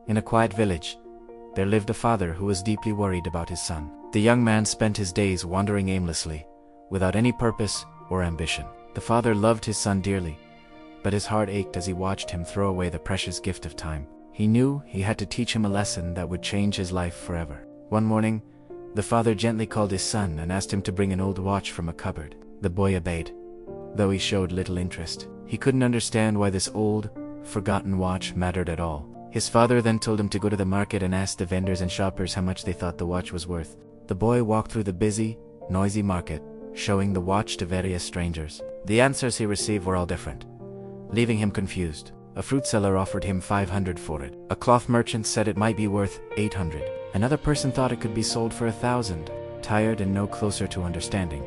In a quiet village, there lived a father who was deeply worried about his son. The young man spent his days wandering aimlessly, without any purpose or ambition. The father loved his son dearly, but his heart ached as he watched him throw away the precious gift of time. He knew he had to teach him a lesson that would change his life forever. One morning, the father gently called his son and asked him to bring an old watch from a cupboard. The boy obeyed, though he showed little interest. He couldn't understand why this old, forgotten watch mattered at all. His father then told him to go to the market and ask the vendors and shoppers how much they thought the watch was worth. The boy walked through the busy, noisy market, showing the watch to various strangers. The answers he received were all different, leaving him confused. A fruit seller offered him 500 for it. A cloth merchant said it might be worth 800. Another person thought it could be sold for 1,000. Tired and no closer to understanding,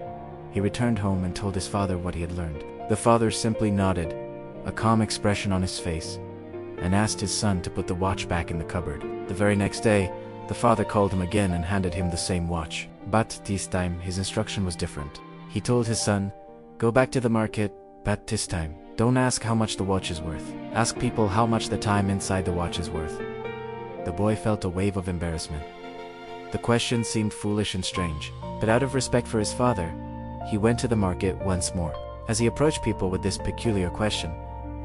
he returned home and told his father what he had learned. The father simply nodded, a calm expression on his face, and asked his son to put the watch back in the cupboard. The very next day, the father called him again and handed him the same watch. But this time, his instruction was different. He told his son, "Go back to the market, but this time, don't ask how much the watch is worth. Ask people how much the time inside the watch is worth." The boy felt a wave of embarrassment. The question seemed foolish and strange, but out of respect for his father, he went to the market once more. As he approached people with this peculiar question,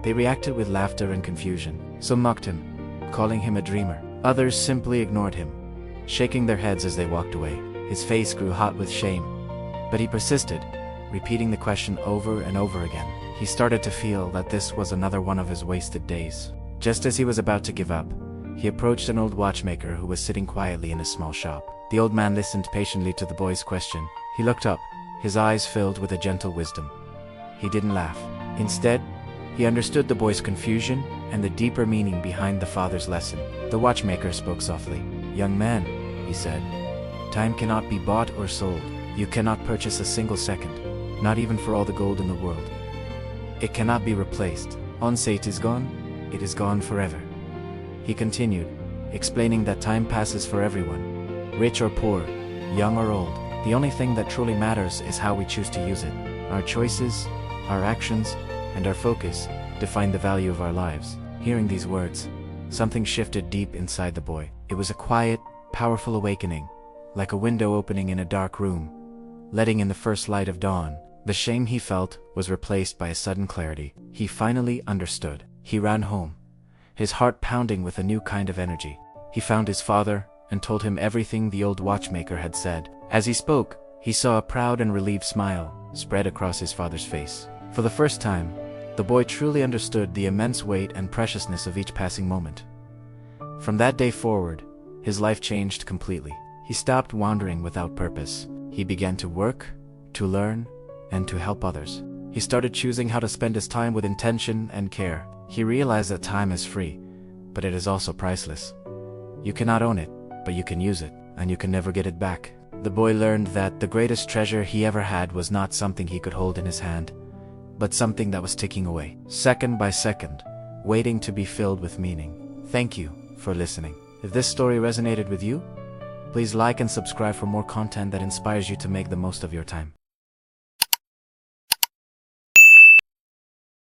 they reacted with laughter and confusion. Some mocked him, calling him a dreamer. Others simply ignored him, shaking their heads as they walked away. His face grew hot with shame, but he persisted, repeating the question over and over again. He started to feel that this was another one of his wasted days. Just as he was about to give up, he approached an old watchmaker who was sitting quietly in a small shop. The old man listened patiently to the boy's question. He looked up, his eyes filled with a gentle wisdom. He didn't laugh. Instead, he understood the boy's confusion and the deeper meaning behind the father's lesson. The watchmaker spoke softly. "Young man," he said, "time cannot be bought or sold. You cannot purchase a single second, not even for all the gold in the world. It cannot be replaced. Once it is gone, it is gone forever." He continued, explaining that time passes for everyone, rich or poor, young or old. The only thing that truly matters is how we choose to use it. Our choices, our actions, and our focus define the value of our lives. Hearing these words, something shifted deep inside the boy. It was a quiet, powerful awakening, like a window opening in a dark room, letting in the first light of dawn. The shame he felt was replaced by a sudden clarity. He finally understood. He ran home, his heart pounding with a new kind of energy. He found his father and told him everything the old watchmaker had said. As he spoke, he saw a proud and relieved smile spread across his father's face. For the first time, the boy truly understood the immense weight and preciousness of each passing moment. From that day forward, his life changed completely. He stopped wandering without purpose. He began to work, to learn, and to help others. He started choosing how to spend his time with intention and care. He realized that time is free, but it is also priceless. You cannot own it, but you can use it, and you can never get it back. The boy learned that the greatest treasure he ever had was not something he could hold in his hand, but something that was ticking away, second by second, waiting to be filled with meaning. Thank you for listening. If this story resonated with you, please like and subscribe for more content that inspires you to make the most of your time.